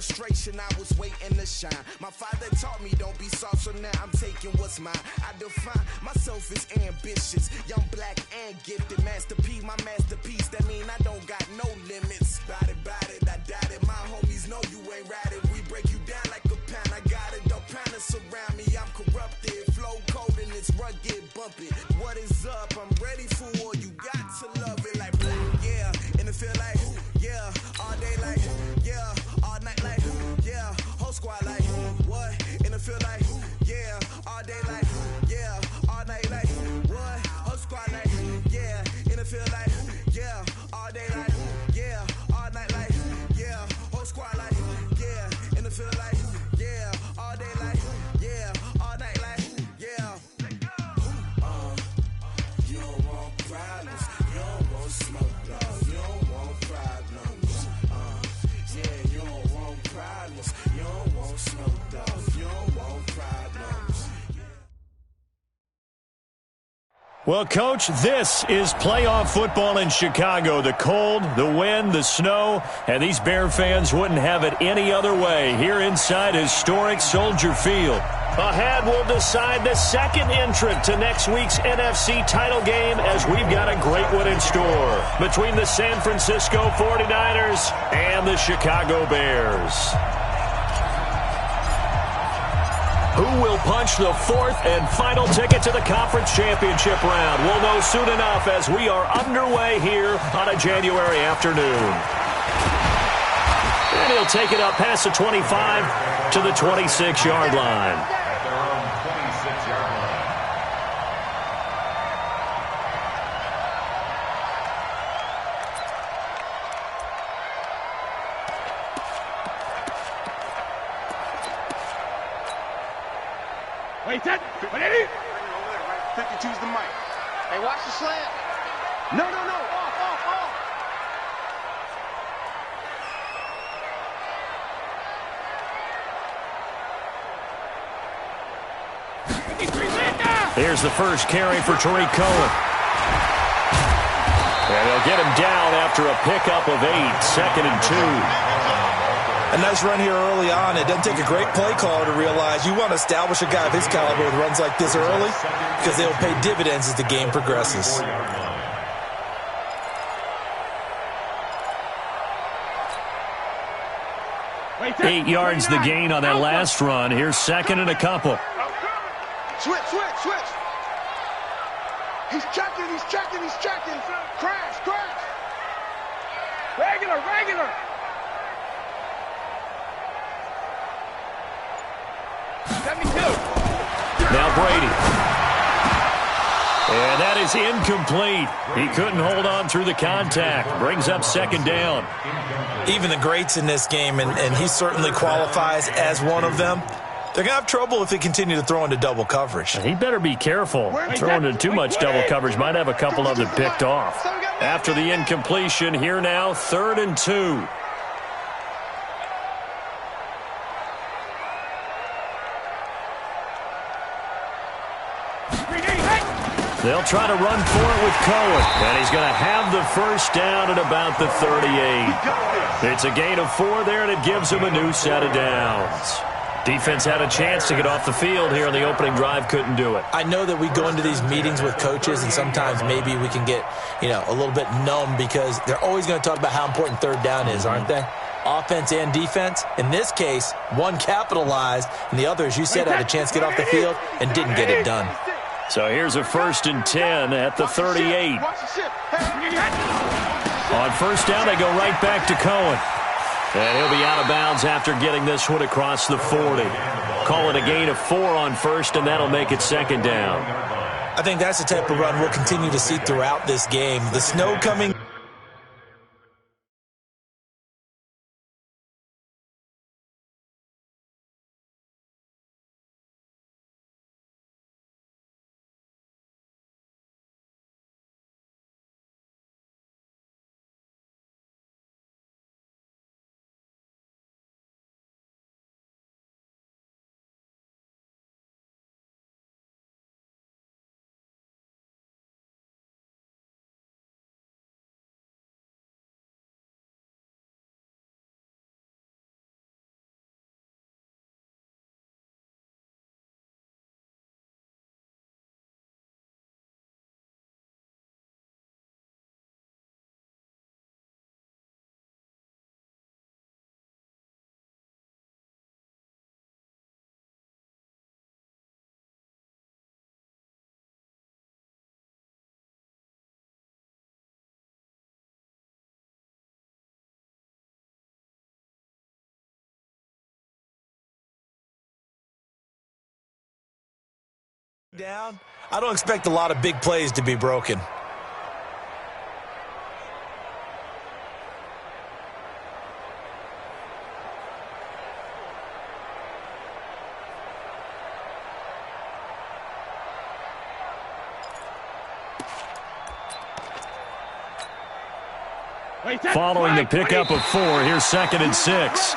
frustration, I was waiting to shine. My father taught me don't be soft, so now I'm taking what's mine. I define myself as ambitious, young, black, and gifted. Master P, my masterpiece, that mean I don't got no limits. Bout it, I doubt it. My homies know you ain't ratted. We break you down like a pound. I got it, don't pound us around me. I'm corrupted, flow cold and it's rugged, bump it. What is up? I'm ready for war. You got to love it like, yeah. And it feel like, yeah. All day like, yeah. All night like, yeah. Whole squad like, what? And it feel like, yeah. All day like, yeah. All night like, what? Whole squad like, yeah. And it feel like, yeah. All day like, yeah. All night like, yeah. Whole squad like, yeah. And it feel like, yeah. All day like, yeah. All night like, yeah. You don't want problems. You don't want smoke, dog. You don't want problems. Yeah, you don't want problems. You don't want smoke, dog. You don't want problems. Well, Coach, this is playoff football in Chicago. The cold, the wind, the snow, and these Bear fans wouldn't have it any other way here inside historic Soldier Field. Ahead, we'll decide the second entrant to next week's NFC title game as we've got a great one in store between the San Francisco 49ers and the Chicago Bears. Who will punch the fourth and final ticket to the conference championship round? We'll know soon enough as we are underway here on a January afternoon. And he'll take it up past the 25 to the 26-yard line. Wait, that. What is it? 52's the mic. Hey, watch the slant. No. Off. Here's the first carry for Tariq Cohen. And they'll get him down after a pickup of 8, 2nd and 2. A nice run here early on. It doesn't take a great play caller to realize you want to establish a guy of his caliber with runs like this early because they'll pay dividends as the game progresses. Eight yards the gain on that last run. Here's 2nd and a couple. Switch. He's checking. Crash. Regular. Now Brady. And that is incomplete. He couldn't hold on through the contact. Brings up 2nd down. Even the greats in this game, and he certainly qualifies as one of them, they're going to have trouble if they continue to throw into double coverage. He better be careful. Throwing into too much double coverage might have a couple of them picked off. After the incompletion, here now, 3rd and 2. They'll try to run for it with Cohen, and he's going to have the first down at about the 38. It's a gain of 4 there, and it gives him a new set of downs. Defense had a chance to get off the field here on the opening drive, couldn't do it. I know that we go into these meetings with coaches, and sometimes maybe we can get, a little bit numb because they're always going to talk about how important 3rd down is, aren't they? Offense and defense. In this case, one capitalized, and the other, as you said, had a chance to get off the field and didn't get it done. So here's a 1st and 10 at the 38. On 1st down, they go right back to Cohen. And he'll be out of bounds after getting this one across the 40. Call it a gain of 4 on 1st, and that'll make it 2nd down. I think that's the type of run we'll continue to see throughout this game. The snow coming Down, I don't expect a lot of big plays to be broken. Following the pickup of 4, here's 2nd and 6.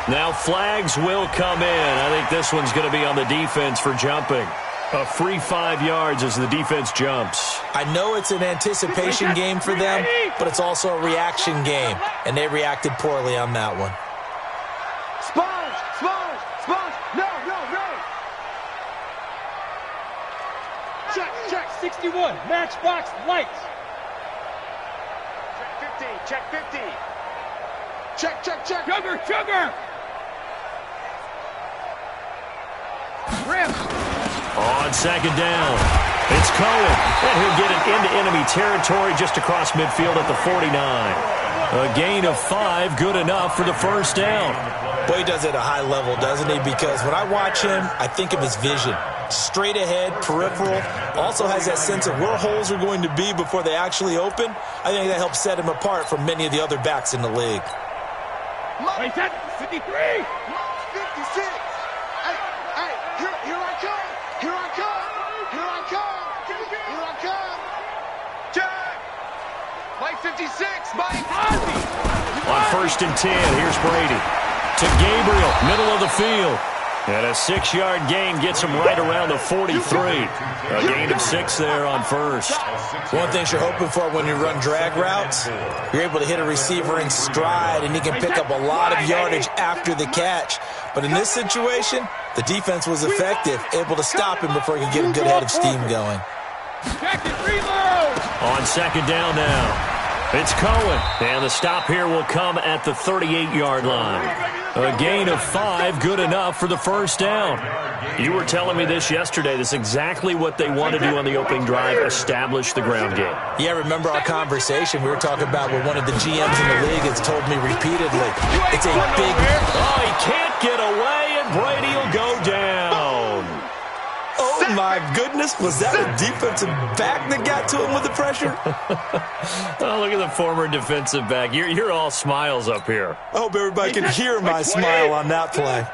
Now flags will come in. I think this one's going to be on the defense for jumping. A free 5 yards as the defense jumps. I know it's an anticipation game for them, but it's also a reaction game, and they reacted poorly on that one. Sponge! Sponge! Sponge! No, no, no! Check, check, 61. Matchbox lights. Check 50, check 50. Check, check, check. Sugar, sugar! Rim. On 2nd down, it's Cohen, and he'll get it into enemy territory just across midfield at the 49. A gain of 5, good enough for the 1st down. Boy, he does it at a high level, doesn't he? Because when I watch him, I think of his vision. Straight ahead, peripheral, also has that sense of where holes are going to be before they actually open. I think that helps set him apart from many of the other backs in the league. Wait, that 53! 56! Hey, here I come! Here I come! Here I come! Here I come! Check! Mike 56! Mike Ozzie! On 1st and 10, here's Brady. To Gabriel, middle of the field. And a 6-yard gain gets him right around the 43. A gain of 6 there on 1st. One thing you're hoping for when you run drag routes, you're able to hit a receiver in stride, and he can pick up a lot of yardage after the catch. But in this situation, the defense was effective, able to stop him before he could get a good head of steam going. On 2nd down now, it's Cohen, and the stop here will come at the 38-yard line. A gain of 5, good enough for the 1st down. You were telling me this yesterday. This is exactly what they want to do on the opening drive, establish the ground game. Yeah, remember our conversation. We were talking about what one of the GMs in the league has told me repeatedly. It's a big... Oh, he can't get away, and Brady will go down. Oh, my goodness. Was that a defensive back that got to him with the pressure? Oh, look at the former defensive back. You're all smiles up here. I hope everybody can hear my smile on that play.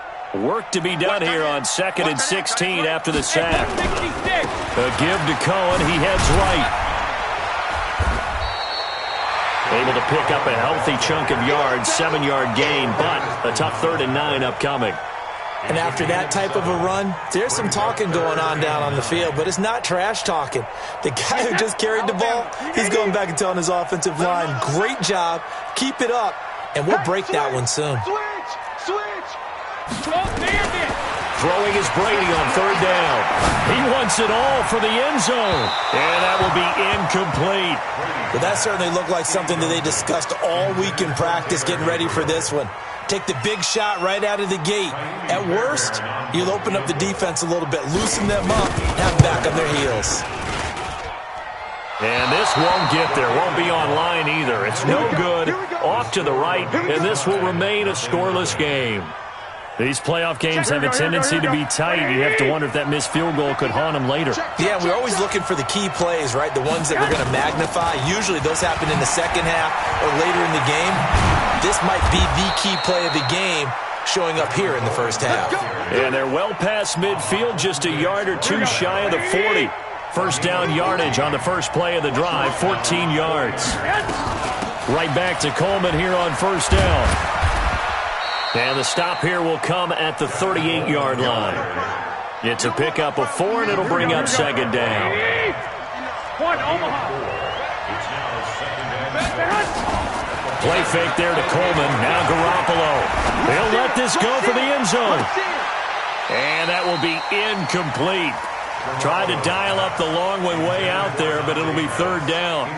Work to be done here on 2nd and 16 after the sack. A give to Cohen. He heads right. Able to pick up a healthy chunk of yards, 7-yard gain, but a tough 3rd and 9 upcoming. And after that type of a run, there's some talking going on down on the field, but it's not trash talking. The guy who just carried the ball, he's going back and telling his offensive line, great job, keep it up, and we'll break that one soon. Switch! Throwing is Brady on 3rd down. He wants it all for the end zone, and that will be incomplete. But that certainly looked like something that they discussed all week in practice getting ready for this one. Take the big shot right out of the gate. At worst, you'll open up the defense a little bit, loosen them up, and have them back on their heels. And this won't get there, won't be on line either. It's no good, off to the right, and this will remain a scoreless game. These playoff games have a tendency to be tight. You have to wonder if that missed field goal could haunt them later. Yeah, we're always looking for the key plays, right? The ones that we're going to magnify. Usually those happen in the second half or later in the game. This might be the key play of the game showing up here in the first half. And they're well past midfield, just a yard or two shy of the 40. First down yardage on the first play of the drive, 14 yards. Right back to Coleman here on 1st down. And the stop here will come at the 38-yard line. It's a pickup of 4, and it'll bring up 2nd down. Play fake there to Coleman. Now Garoppolo. He'll let this go for the end zone. And that will be incomplete. Tried to dial up the long way out there, but it'll be 3rd down.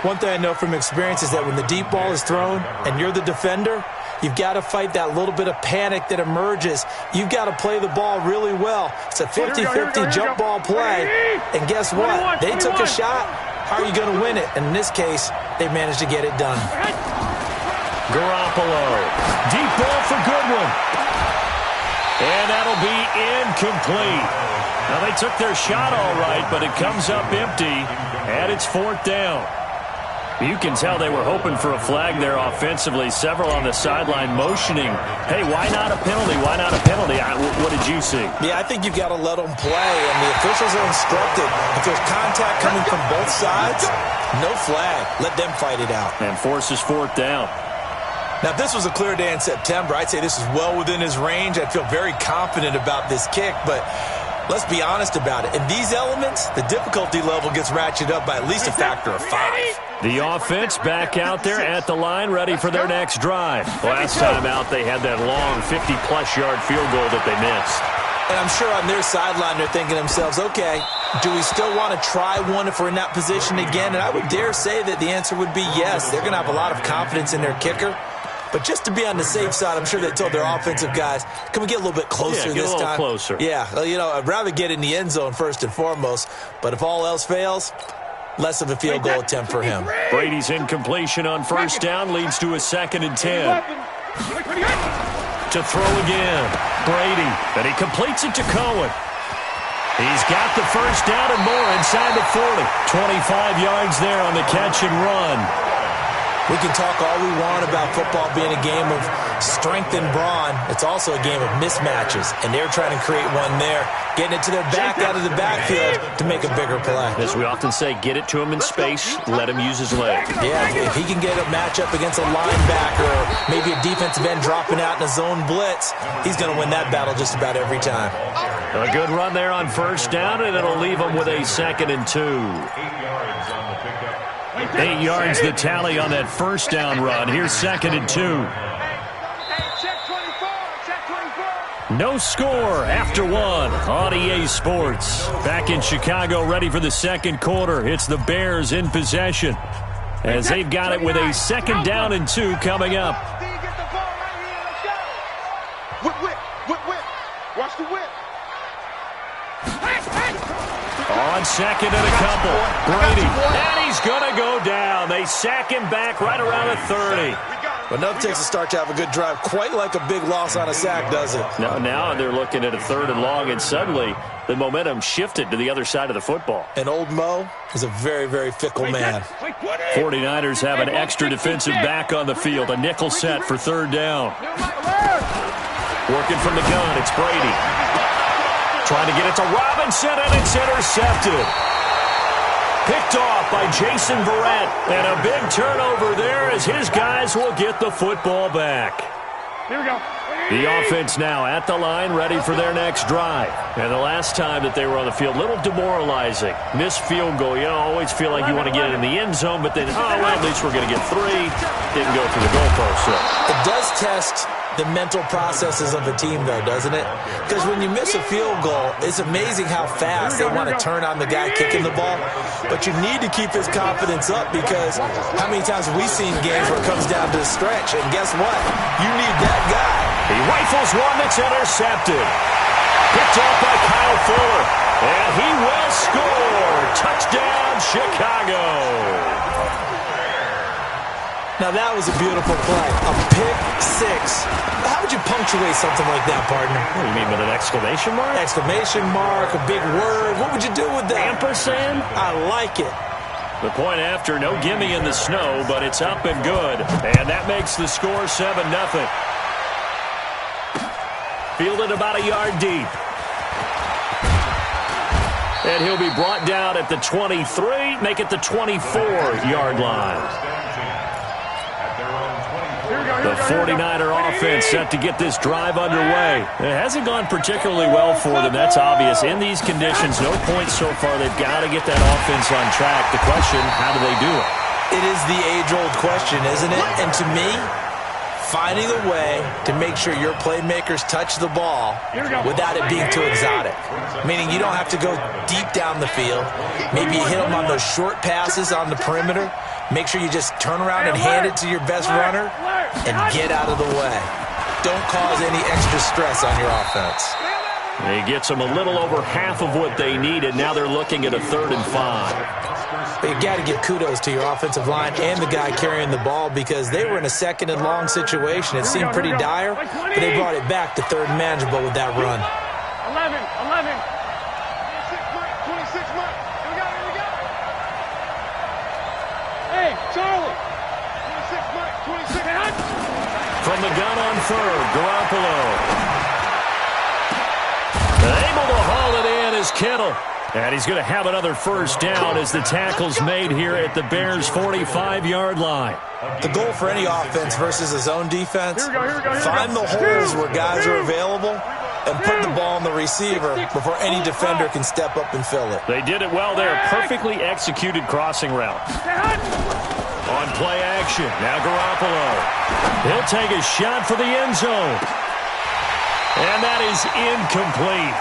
One thing I know from experience is that when the deep ball is thrown and you're the defender, you've got to fight that little bit of panic that emerges. You've got to play the ball really well. It's a 50-50 jump ball play. And guess what? They took a shot. How are you going to win it? And in this case, they managed to get it done. Garoppolo. Deep ball for Goodwin. And that'll be incomplete. Well, they took their shot all right, but it comes up empty, and it's 4th down. You can tell they were hoping for a flag there offensively. Several on the sideline motioning, hey, why not a penalty? Why not a penalty? What did you see? Yeah, I think you've got to let them play, and the officials are instructed. If there's contact coming from both sides, no flag. Let them fight it out. And forces 4th down. Now, if this was a clear day in September, I'd say this is well within his range. I'd feel very confident about this kick, but let's be honest about it. In these elements, the difficulty level gets ratcheted up by at least a factor of 5. The offense back out there at the line, ready for their next drive. Last time out, they had that long 50-plus yard field goal that they missed. And I'm sure on their sideline they're thinking to themselves, okay, do we still want to try one if we're in that position again? And I would dare say that the answer would be yes. They're going to have a lot of confidence in their kicker. But just to be on the safe side, I'm sure they told their offensive guys, can we get a little bit closer this time? Yeah, get a little closer. Yeah, you know, I'd rather get in the end zone first and foremost. But if all else fails, less of a field goal attempt for him. Brady's incompletion on 1st down leads to a 2nd and 10. To throw again. Brady, and he completes it to Cohen. He's got the 1st down and more inside the 40. 25 yards there on the catch and run. We can talk all we want about football being a game of strength and brawn. It's also a game of mismatches, and they're trying to create one there, getting it to their back out of the backfield to make a bigger play. As we often say, get it to him in space, let him use his leg. Yeah, if he can get a matchup against a linebacker or maybe a defensive end dropping out in a zone blitz, he's going to win that battle just about every time. A good run there on 1st down, and it'll leave him with a 2nd and 2. 8 yards the tally on that 1st down run. Here's 2nd and 2. No score after 1 on EA Sports. Back in Chicago, ready for the 2nd quarter. It's the Bears in possession as they've got it with a 2nd down and 2 coming up. Watch the whip. On 2nd and a couple. Brady, and he's going to go down. They sack him back right around the 30. But enough takes a start to have a good drive, quite like a big loss on a sack, does it? Now they're looking at a 3rd and long, and suddenly the momentum shifted to the other side of the football. And old Mo is a very, very fickle man. 49ers have an extra defensive back on the field. A nickel set for 3rd down. Working from the gun, it's Brady. Trying to get it to Robinson, and it's intercepted. Picked off by Jason Verrett. And a big turnover there as his guys will get the football back. Here we go. The offense now at the line, ready for their next drive. And the last time that they were on the field, a little demoralizing. Missed field goal. You always feel like you want to get it in the end zone, but then, at least we're going to get 3. Didn't go through the goalpost. So. It does test the mental processes of a team, though, doesn't it? Because when you miss a field goal, it's amazing how fast they want to turn on the guy kicking the ball. But you need to keep his confidence up, because how many times have we seen games where it comes down to the stretch? And guess what? You need that guy. He rifles one that's intercepted. Picked off by Kyle Fuller. And he will score. Touchdown, Chicago. Now, that was a beautiful play. A pick 6. How would you punctuate something like that, partner? What do you mean, with an exclamation mark? Exclamation mark, a big word. What would you do with that? Ampersand? I like it. The point after, no gimme in the snow, but it's up and good. And that makes the score 7-0. Fielded about a yard deep. And he'll be brought down at the 23, make it the 24-yard line. The 49er offense set to get this drive underway. It hasn't gone particularly well for them. That's obvious. In these conditions, no points so far. They've got to get that offense on track. The question, how do they do it? It is the age-old question, isn't it? And to me, finding a way to make sure your playmakers touch the ball without it being too exotic. Meaning you don't have to go deep down the field. Maybe you hit them on those short passes on the perimeter. Make sure you just turn around and hand it to your best runner and get out of the way. Don't cause any extra stress on your offense. He gets them a little over half of what they needed. Now they're looking at a 3rd and 5. But you got to give kudos to your offensive line and the guy carrying the ball, because they were in a 2nd and long situation. It seemed pretty dire, but they brought it back to 3rd and manageable with that run. 11. from the gun on third. Garoppolo. Able to haul it in is Kittle. And he's going to have another first down as the tackle's made here at the Bears' 45-yard line. The goal for any offense versus a zone defense, find the holes where guys are available and put the ball on the receiver before any defender can step up and fill it. They did it well there. Perfectly executed crossing route. On play action, now Garoppolo. He'll take a shot for the end zone. And that is incomplete.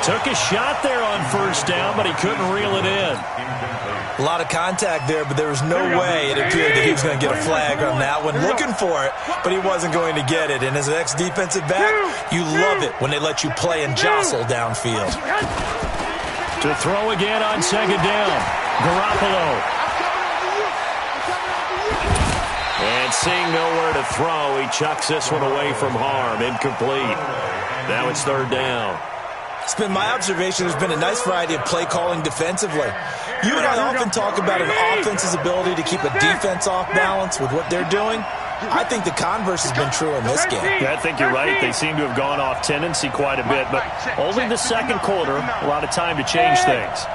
Took a shot there on first down, but he couldn't reel it in. A lot of contact there, but there was no way it appeared that he was going to get a flag on that one. Looking for it, but he wasn't going to get it. And as an ex-defensive back, you love it when they let you play and jostle downfield. To throw again on second down. Garoppolo. And seeing nowhere to throw, he chucks this one away from harm. Incomplete. Now it's third down. It's been my observation there's been a nice variety of play calling defensively. You and I often talk about an offense's ability to keep a defense off balance with what they're doing. I think the converse has been true in this game. Yeah, I think you're right. They seem to have gone off tendency quite a bit, but only the second quarter, a lot of time to change things.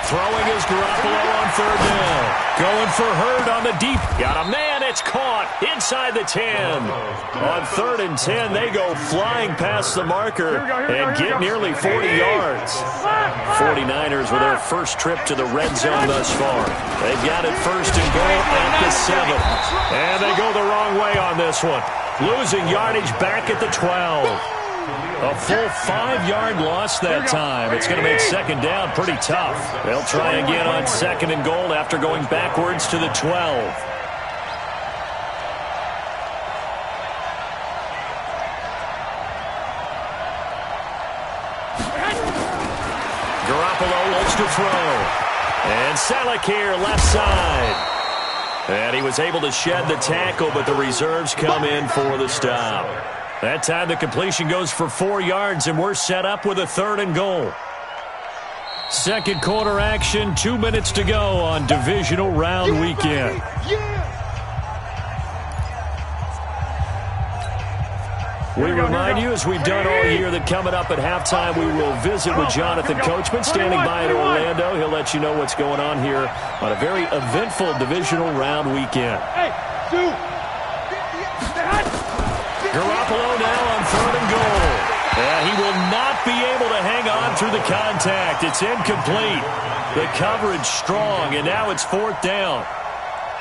Throwing is Garoppolo on third down. Going for Hurd on the deep. Got a man. It's caught inside the 10. On third and 10, they go flying past the marker and get nearly 40 yards. 49ers with their first trip to the red zone thus far. They've got it first and goal at the 7. And they go the wrong way on this one. Losing yardage back at the 12. A full 5-yard loss that time. It's going to make second down pretty tough. They'll try again on second and goal after going backwards to the 12. Garoppolo looks to throw. And Selleck here, left side. And he was able to shed the tackle, but the reserves come in for the stop. That time the completion goes for 4 yards, and we're set up with a third and goal. Second quarter action, 2 minutes to go on divisional round weekend. We remind you, as we've done all year, that coming up at halftime, we will visit with Jonathan Coachman, standing by in Orlando. He'll let you know what's going on here on a very eventful divisional round weekend. Garoppolo now on third and goal. And he will not be able to hang on through the contact. It's incomplete. The coverage strong, and now it's fourth down.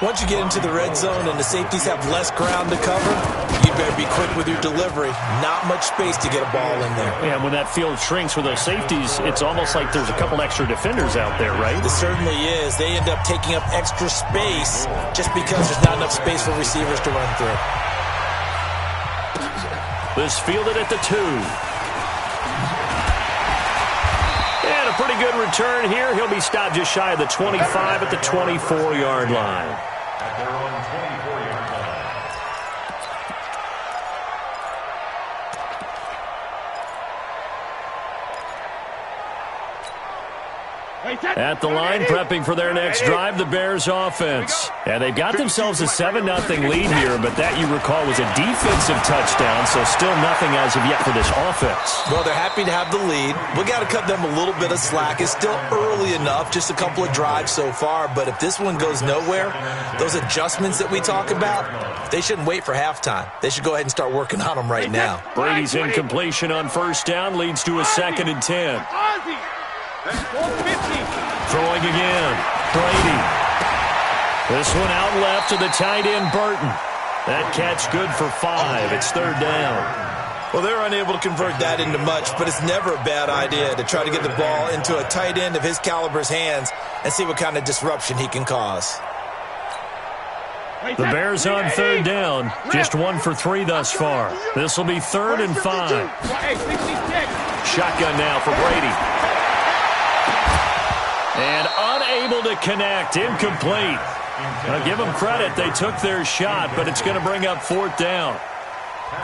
Once you get into the red zone and the safeties have less ground to cover, you better be quick with your delivery. Not much space to get a ball in there. Yeah, when that field shrinks with those safeties, it's almost like there's a couple extra defenders out there, right? It certainly is. They end up taking up extra space just because there's not enough space for receivers to run through. This fielded at the 2. And a pretty good return here. He'll be stopped just shy of the 25 at the 24-yard line. At the line, prepping for their next drive, the Bears offense. And they've got themselves a 7-0 lead here, but that, you recall, was a defensive touchdown, so still nothing as of yet for this offense. Well, they're happy to have the lead. We got to cut them a little bit of slack. It's still early enough, just a couple of drives so far, but if this one goes nowhere, those adjustments that we talk about, they shouldn't wait for halftime. They should go ahead and start working on them right now. Brady's incompletion on first down leads to a 2nd and 10. Throwing again. Brady. This one out left to the tight end, Burton. That catch good for 5. It's third down. Well, they're unable to convert that into much, but it's never a bad idea to try to get the ball into a tight end of his caliber's hands and see what kind of disruption he can cause. The Bears on third down. Just 1 for 3 thus far. This will be 3rd and 5. Shotgun now for Brady. And unable to connect. Incomplete. Now give them credit. They took their shot, but it's going to bring up 4th down.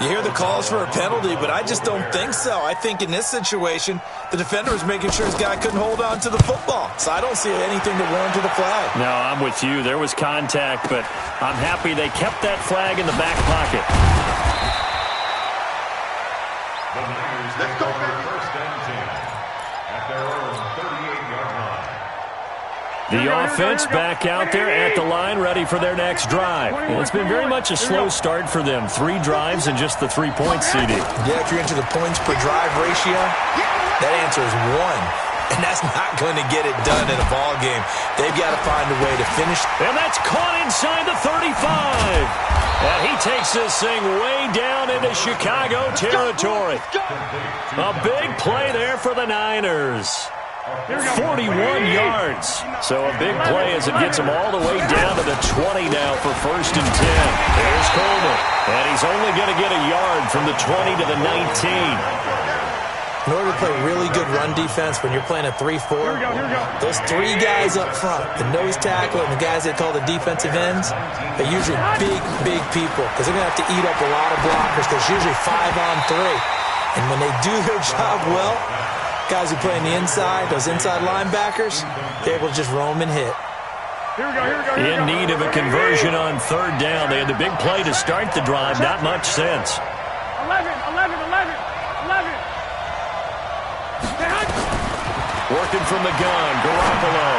You hear the calls for a penalty, but I just don't think so. I think in this situation, the defender was making sure his guy couldn't hold on to the football. So I don't see anything to warrant to the flag. No, I'm with you. There was contact, but I'm happy they kept that flag in the back pocket. Let's go, baby. First and 10 at their own 38-yard line. The offense back out there at the line, ready for their next drive. And it's been very much a slow start for them. 3 drives and just the 3 points, CD. Yeah, if you're into the points per drive ratio, that answer is 1. And that's not going to get it done in a ball game. They've got to find a way to finish. And that's caught inside the 35. And he takes this thing way down into Chicago territory. A big play there for the Niners. 41 yards. So a big play as it gets him all the way down to the 20 now for first and 10. There's Coleman. And he's only going to get a yard from the 20 to the 19. In order to play really good run defense when you're playing a 3-4, those 3 guys up front, the nose tackle and the guys they call the defensive ends, are usually big people because they're going to have to eat up a lot of blockers because it's usually 5-on-3. And when they do their job well, guys who play on the inside, those inside linebackers, they're able to just roam and hit. In need of a conversion on third down. They had the big play to start the drive. Not much sense. 11. Working from the gun, Garoppolo.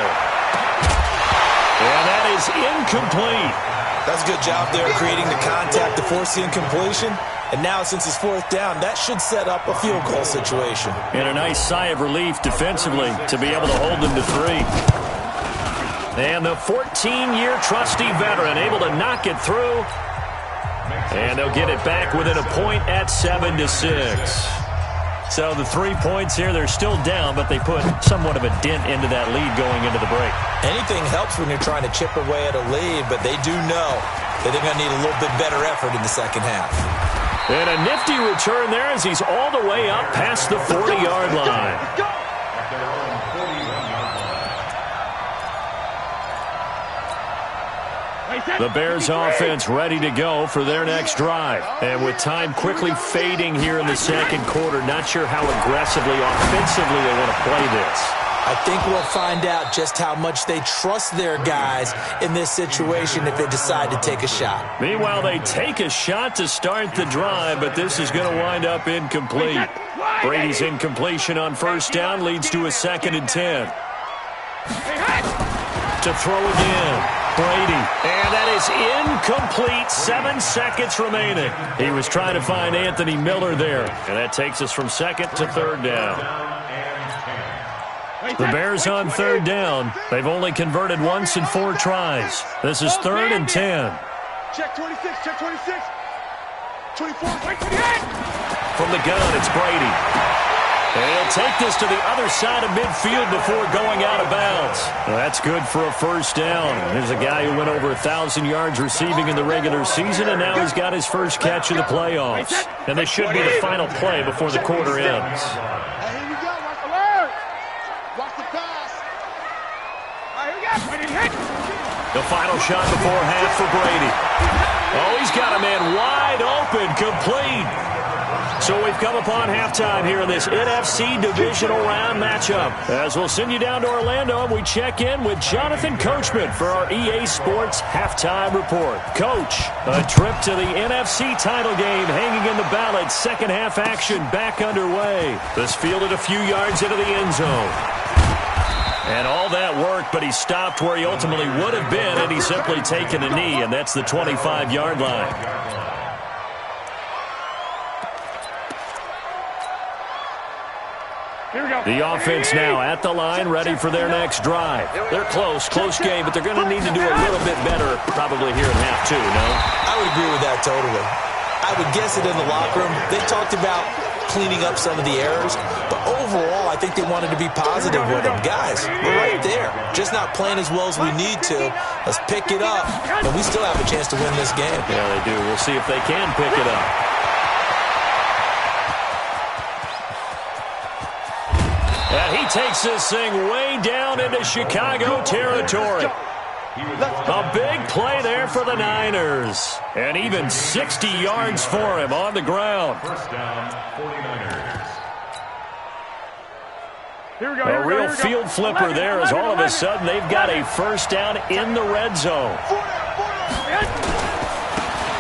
And that is incomplete. That's a good job there creating the contact to force the incompletion. And now, since it's 4th down, that should set up a field goal situation. And a nice sigh of relief defensively to be able to hold them to 3. And the 14-year trusty veteran able to knock it through. And they'll get it back within a point at 7-6. So the 3 points here, they're still down, but they put somewhat of a dent into that lead going into the break. Anything helps when you're trying to chip away at a lead, but they do know that they're going to need a little bit better effort in the second half. And a nifty return there as he's all the way up past the 40-yard line. The Bears offense ready to go for their next drive. And with time quickly fading here in the second quarter, not sure how aggressively, offensively they want to play this. I think we'll find out just how much they trust their guys in this situation if they decide to take a shot. Meanwhile, they take a shot to start the drive, but this is going to wind up incomplete. Brady's incompletion on first down leads to a 2nd and 10. To throw again. Brady, and that is incomplete. 7 seconds remaining. He was trying to find Anthony Miller there, and that takes us from 2nd to 3rd down. The Bears on 3rd down. They've only converted once in 4 tries. This is 3rd and 10. Check 26, check 26. 24, 28. From the gun, it's Brady. And he'll take this to the other side of midfield before going out of bounds. Well, that's good for a first down. There's a guy who went over 1,000 yards receiving in the regular season, and now he's got his first catch of the playoffs. And this should be the final play before the quarter ends. Hey, here we go. Watch the word. Watch the pass. All right, here we go. The final shot before half for Brady. Oh, he's got a man wide open, complete. So we've come upon halftime here in this NFC divisional round matchup. As we'll send you down to Orlando, and we check in with Jonathan Coachman for our EA Sports Halftime Report. Coach, a trip to the NFC title game hanging in the balance. Second half action back underway. This fielded a few yards into the end zone. And all that work, but he stopped where he ultimately would have been had he simply taken a knee, and that's the 25-yard line. The offense now at the line, ready for their next drive. They're close game, but they're going to need to do a little bit better probably here in half 2, no? I would agree with that totally. I would guess it in the locker room. They talked about cleaning up some of the errors, but overall, I think they wanted to be positive with them. Guys, we're right there. Just not playing as well as we need to. Let's pick it up, and we still have a chance to win this game. Yeah, they do. We'll see if they can pick it up. And he takes this thing way down into Chicago territory. A big play there for the Niners. And even 60 yards for him on the ground. First down, 49ers. A real field flipper there as all of a sudden they've got a first down in the red zone.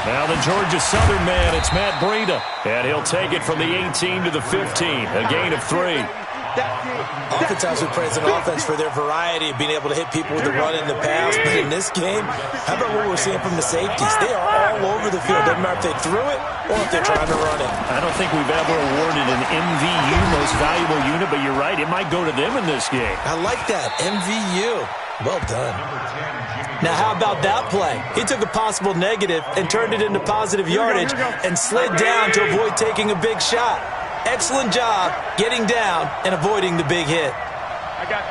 Now the Georgia Southern man, it's Matt Breida. And he'll take it from the 18 to the 15, a gain of 3. Oftentimes we praise an offense for their variety of being able to hit people with the run and the pass. But in this game, how about what we're seeing from the safeties? They are all over the field. Doesn't matter if they threw it or if they're trying to run it. I don't think we've ever awarded an MVU, most valuable unit, but you're right, it might go to them in this game. I like that, MVU. Well done. Now, how about that play? He took a possible negative and turned it into positive yardage and slid down to avoid taking a big shot. Excellent job getting down and avoiding the big hit. I got you.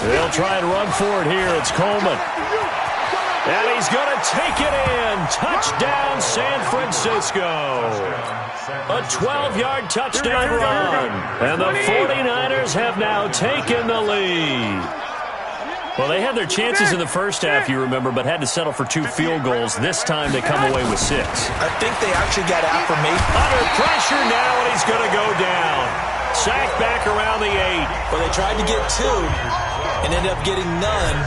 They'll try and run for it here. It's Coleman. And he's going to take it in. Touchdown, San Francisco. A 12-yard touchdown run. And the 49ers have now taken the lead. Well, they had their chances in the first half, you remember, but had to settle for 2 field goals. This time they come away with 6. I think they actually got affirmation. Under pressure now, and he's going to go down. Sacked back around the 8. Well, they tried to get 2 and ended up getting none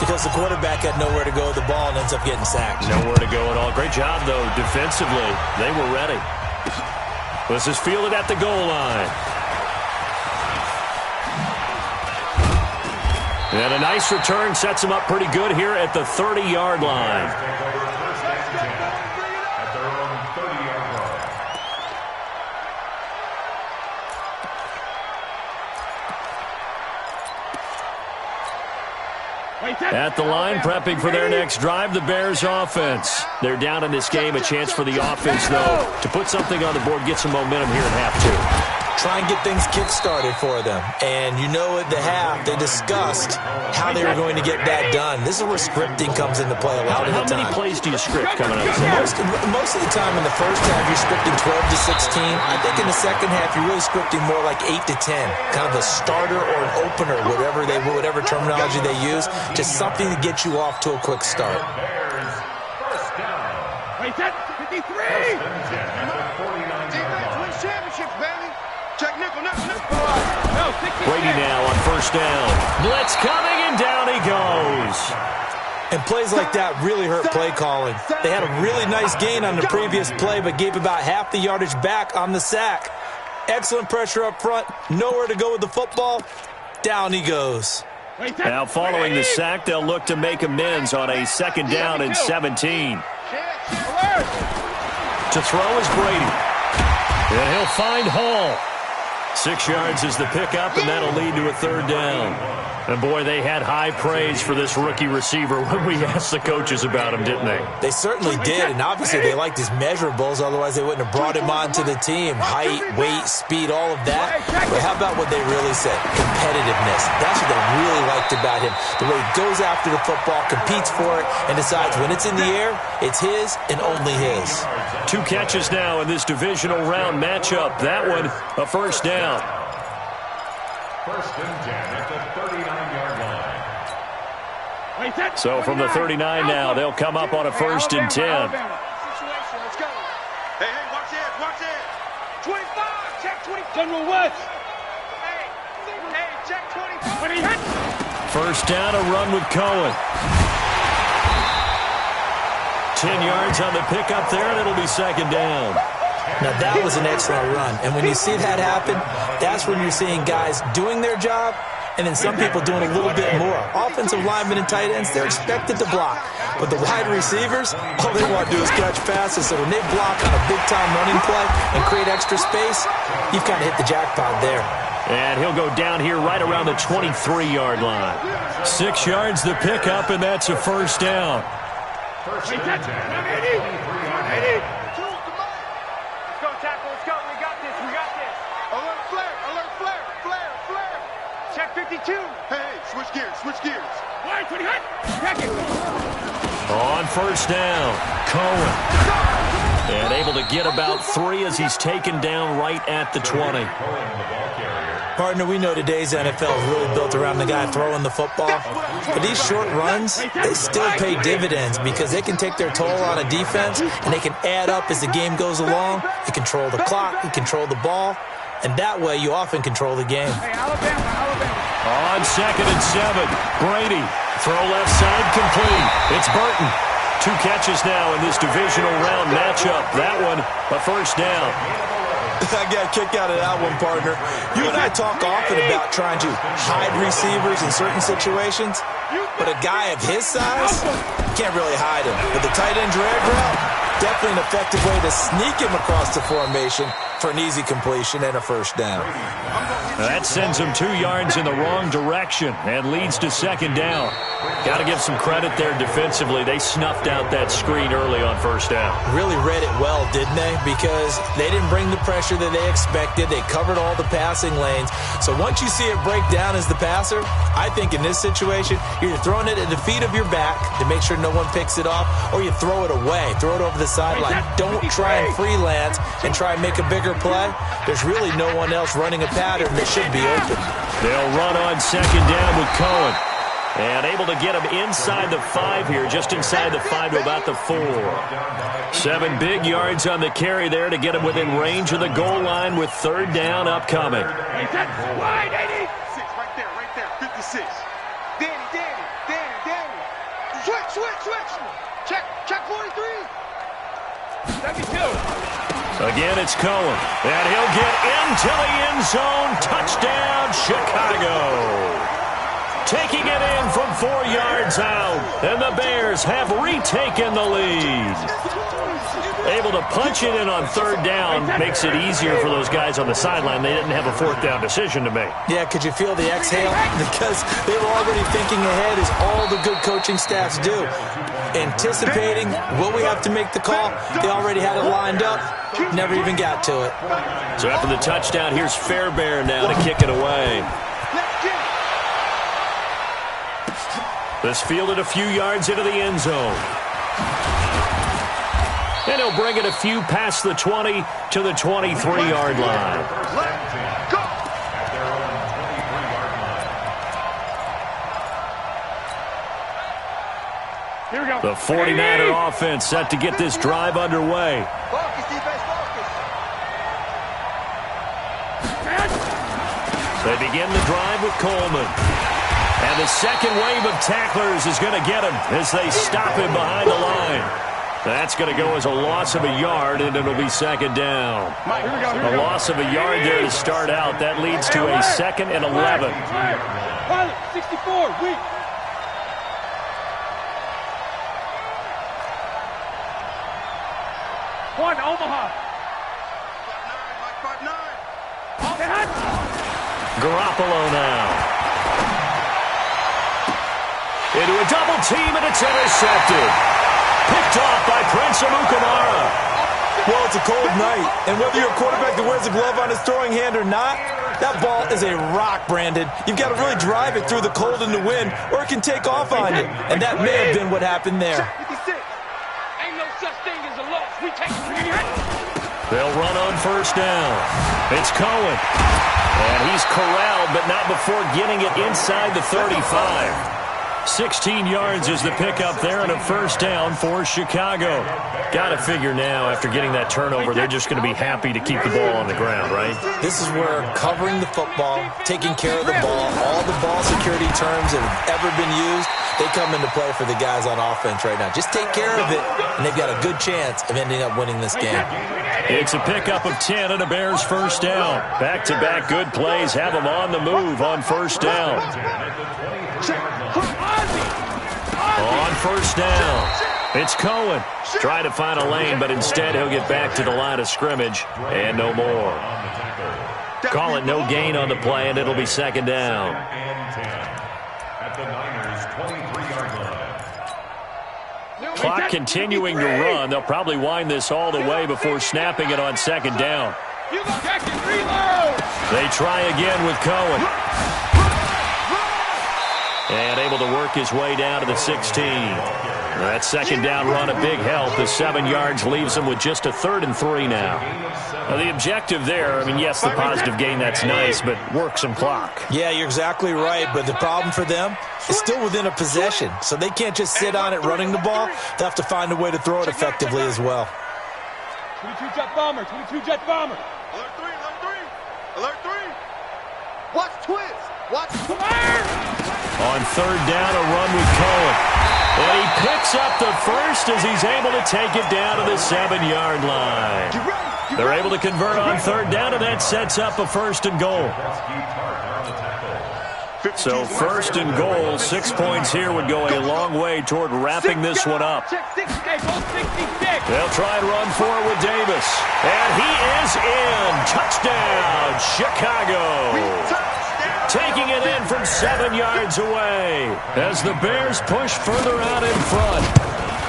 because the quarterback had nowhere to go with the ball and ends up getting sacked. Nowhere to go at all. Great job, though, defensively. They were ready. This is fielded at the goal line. And a nice return sets him up pretty good here at the 30-yard line. At their own 30-yard line. At the line, prepping for their next drive, the Bears offense. They're down in this game. A chance for the offense, though, to put something on the board, get some momentum here in half 2. Try and get things kick-started for them. And you know at the half, they discussed how they were going to get that done. This is where scripting comes into play a lot of the time. How many plays do you script coming up? Most of the time in the first half, you're scripting 12 to 16. I think in the second half, you're really scripting more like 8 to 10. Kind of a starter or an opener, whatever terminology they use. Just something to get you off to a quick start. Bears, first down. Wait, that 53! Defense wins championships, baby. Check nickel. No, 66. Brady now on first down. Blitz coming, and down he goes. And plays like that really hurt play calling. They had a really nice gain on the previous play, but gave about half the yardage back on the sack. Excellent pressure up front. Nowhere to go with the football. Down he goes. Now following the sack, they'll look to make amends on a second down and 17. To throw is Brady. And he'll find Hall. 6 yards is the pickup, and that'll lead to a third down. And, boy, they had high praise for this rookie receiver when we asked the coaches about him, didn't they? They certainly did, and obviously they liked his measurables. Otherwise, they wouldn't have brought him onto the team. Height, weight, speed, all of that. But how about what they really said? Competitiveness. That's what they really liked about him. The way he goes after the football, competes for it, and decides when it's in the air, it's his and only his. 2 catches now in this divisional round matchup. That one, a first down. First and 10 at the 39-yard line. So from the 39 now, they'll come up on a first and 10. Let's go. Hey, watch it. 25, check 20. General West. Hey, check 20. First down, a run with Cohen. 10 yards on the pickup there, and it'll be second down. Now, that was an excellent run. And when you see that happen, that's when you're seeing guys doing their job and then some people doing a little bit more. Offensive linemen and tight ends, they're expected to block. But the wide receivers, all they want to do is catch passes. So when they block on a big-time running play and create extra space, you've kind of hit the jackpot there. And he'll go down here right around the 23-yard line. 6 yards the pickup, and that's a first down. First and 10 at the 23-yard line. Check 52. Hey, switch gears. Wide, 20. Check it. On first down, Cohen. And able to get about 3 as he's taken down right at the 20. Partner, we know today's NFL is really built around the guy throwing the football. But these short runs, they still pay dividends because they can take their toll on a defense, and they can add up as the game goes along. You control the clock, you control the ball, and that way you often control the game. On 2nd and 7, Brady. Throw left side complete. It's Burton. 2 catches now in this divisional round matchup. That one, a first down. I got a kick out of that one, partner. You and I talk often about trying to hide receivers in certain situations, but a guy of his size, can't really hide him. With the tight end drag route, definitely an effective way to sneak him across the formation for an easy completion and a first down. That sends him 2 yards in the wrong direction and leads to second down. Got to give some credit there defensively. They snuffed out that screen early on first down. Really read it well, didn't they? Because they didn't bring the pressure that they expected. They covered all the passing lanes. So once you see it break down as the passer, I think in this situation, you're throwing it at the feet of your back to make sure no one picks it off, or you throw it away, throw it over the sideline. Don't try and freelance and try and make a bigger play. There's really no one else running a pattern that should be open. They'll run on second down with Cohen. And able to get him inside the 5 here, just inside the 5 to about the 4. 7 big yards on the carry there to get him within range of the goal line with third down upcoming. Wide, 86. Right there, 56. Danny. Switch. Check 43. 72. Again, it's Cohen. And he'll get into the end zone. Touchdown, Chicago. Taking it in from 4 yards out. And the Bears have retaken the lead. Able to punch it in on third down makes it easier for those guys on the sideline. They didn't have a fourth down decision to make. Yeah, could you feel the exhale? Because they were already thinking ahead, as all the good coaching staffs do. Anticipating, will we have to make the call? They already had it lined up. Never even got to it. So after the touchdown, here's Fairbairn now to kick it away. This fielded a few yards into the end zone. And he'll bring it a few past the 20 to the 23-yard line. Here we go. The 49er offense set to get this drive underway. They begin the drive with Coleman. And the second wave of tacklers is going to get him as they stop him behind the line. That's going to go as a loss of a yard, and it'll be second down. A loss of a yard there to start out. That leads to a 2nd and 11. 64, weak. One, Omaha. Garoppolo now. Into a double team, and it's intercepted. Picked off by Prince Amukamara. Well, it's a cold night, and whether you're a quarterback that wears a glove on his throwing hand or not, that ball is a rock, Brandon. You've got to really drive it through the cold and the wind, or it can take off on you, and that may have been what happened there. Ain't no such thing as a loss. We take it. They'll run on first down. It's Cohen. And he's corralled, but not before getting it inside the 35. 16 yards is the pickup there and a first down for Chicago. Got to figure now, after getting that turnover, they're just going to be happy to keep the ball on the ground, right? This is where covering the football, taking care of the ball, all the ball security terms that have ever been used, they come into play for the guys on offense right now. Just take care of it, and they've got a good chance of ending up winning this game. It's a pickup of 10 and a Bears first down. Back-to-back good plays have them on the move on first down. On first down, it's Cohen. Trying to find a lane, but instead he'll get back to the line of scrimmage and no more. Call it no gain on the play, and it'll be second down. Clock continuing to run. They'll probably wind this all the way before snapping it on second down. They try again with Cohen. And able to work his way down to the 16. That second down run, a big help. The 7 yards leaves them with just a 3rd and 3 now. The objective there, I mean, yes, the positive gain, that's nice, but work some clock. Yeah, you're exactly right, but the problem for them is still within a possession, so they can't just sit on it running the ball. They have to find a way to throw it effectively as well. 22 jet bomber, 22 jet bomber. Alert 3, alert 3. Alert 3. Watch twins. Watch. On 3rd down, a run with Cohen. And he picks up the first as he's able to take it down to the 7-yard line. They're able to convert on 3rd down, and that sets up a 1st and goal. So 1st and goal, 6 points here would go a long way toward wrapping this one up. They'll try and run forward with Davis. And he is in. Touchdown, Chicago. Taking it in from 7 yards away as the Bears push further out in front.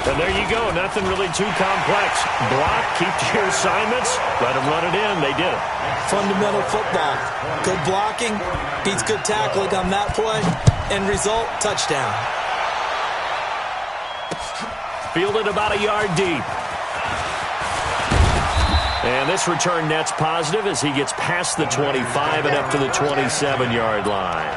And there you go. Nothing really too complex. Block, keep to your assignments, let them run it in. They did it. Fundamental football. Good blocking beats good tackling on that play. End result, touchdown. Fielded about a yard deep. And this return net's positive as he gets past the 25 and up to the 27-yard line.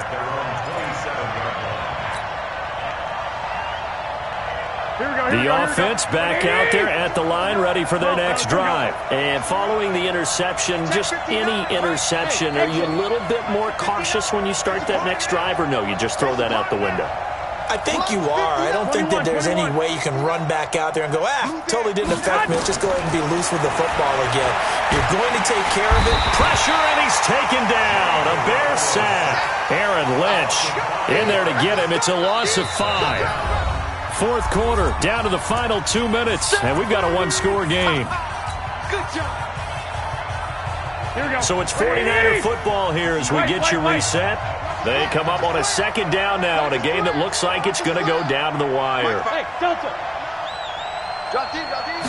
The offense back out there at the line, ready for their next drive. And following the interception, just any interception, are you a little bit more cautious when you start that next drive, or no, you just throw that out the window? I think you are. I don't think that there's any way you can run back out there and go, totally didn't affect me. Let's just go ahead and be loose with the football again. You're going to take care of it. Pressure, and he's taken down. A Bear sack. Aaron Lynch in there to get him. It's a loss of 5. 4th quarter, down to the final 2 minutes, and we've got a 1-score game. Good job. Here we go. So it's 49er football here as we get you reset. They come up on a 2nd down now in a game that looks like it's going to go down to the wire. Hey, Delta. Drop deep, drop deep.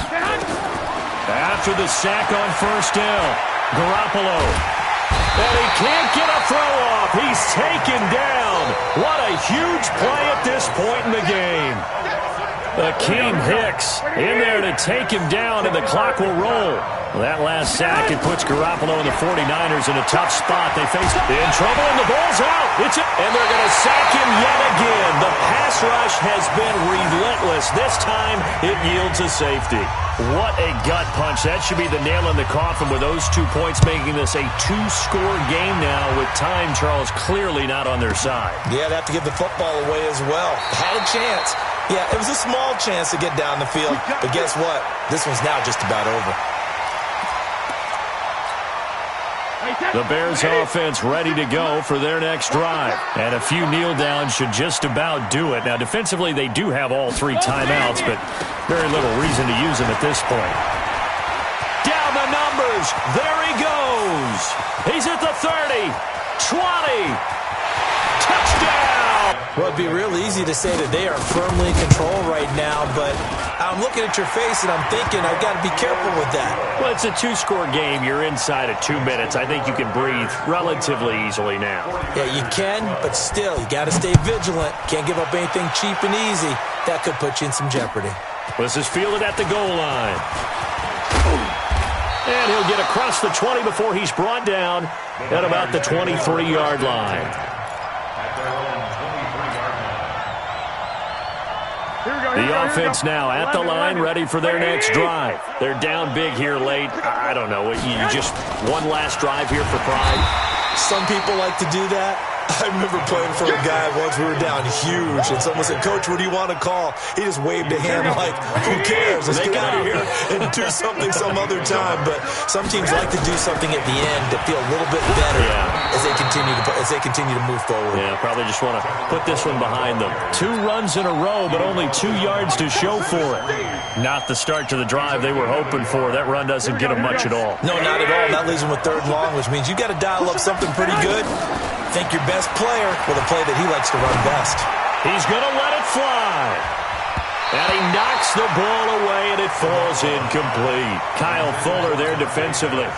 After the sack on 1st down, Garoppolo. And he can't get a throw off. He's taken down. What a huge play at this point in the game. Akeem Hicks in there to take him down, and the clock will roll. That last sack, it puts Garoppolo and the 49ers in a tough spot. They face in trouble, and the ball's out. And they're going to sack him yet again. The pass rush has been relentless. This time, it yields a safety. What a gut punch. That should be the nail in the coffin with those 2 points, making this a 2-score game now with time, Charles, clearly not on their side. Yeah, they have to give the football away as well. Had a chance. Yeah, it was a small chance to get down the field, but guess what? This one's now just about over. The Bears offense ready to go for their next drive. And a few kneel downs should just about do it. Now, defensively, they do have all 3 timeouts, but very little reason to use them at this point. Down the numbers. There he goes. He's at the 30, 20. Touchdown. Well, it'd be real easy to say that they are firmly in control right now, but I'm looking at your face and I'm thinking I've got to be careful with that. Well, it's a 2-score game. You're inside of 2 minutes. I think you can breathe relatively easily now. Yeah, you can, but still, you got to stay vigilant. Can't give up anything cheap and easy. That could put you in some jeopardy. This is fielded at the goal line. And he'll get across the 20 before he's brought down at about the 23-yard line. The offense now at the line, ready for their next drive. They're down big here late. I don't know. You just one last drive here for pride? Some people like to do that. I remember playing for a guy once. We were down huge, and someone said, "Coach, what do you want to call?" He just waved a hand like, "Who cares? Let's get out of here and do something some other time." But some teams like to do something at the end to feel a little bit better as they continue to move forward. Yeah, probably just want to put this one behind them. 2 runs in a row, but only 2 yards to show for it. Not the start to the drive they were hoping for. That run doesn't get them much at all. No, not at all. That leaves them with 3rd and long, which means you got to dial up something pretty good. Think your best player with a play that he likes to run best. He's going to let it fly. And he knocks the ball away, and it falls incomplete. Kyle Fuller there defensively.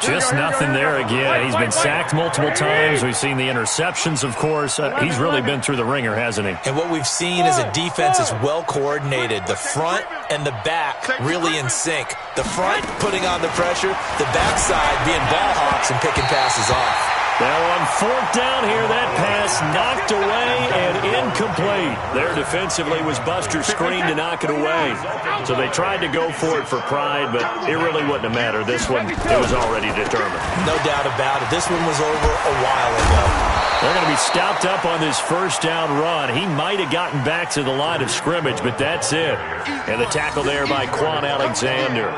Just nothing there again. He's been sacked multiple times. We've seen the interceptions, of course. He's really been through the ringer, hasn't he? And what we've seen is a defense is well coordinated. The front and the back really in sync. The front putting on the pressure, the backside being ball hawks and picking passes off. Now on fourth down here, that pass knocked away and incomplete. There defensively was Buster's screen to knock it away. So they tried to go for it for pride, but it really wouldn't have mattered. This one, it was already determined. No doubt about it. This one was over a while ago. They're going to be stopped up on this first down run. He might have gotten back to the line of scrimmage, but that's it. And the tackle there by Quan Alexander.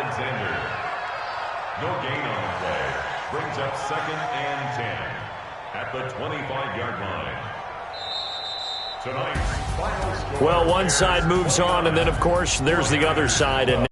No gain on the play. Brings up 2nd and 10 at the 25-yard line. Tonight's final score. Well, one side moves on, and then, of course, there's the other side. And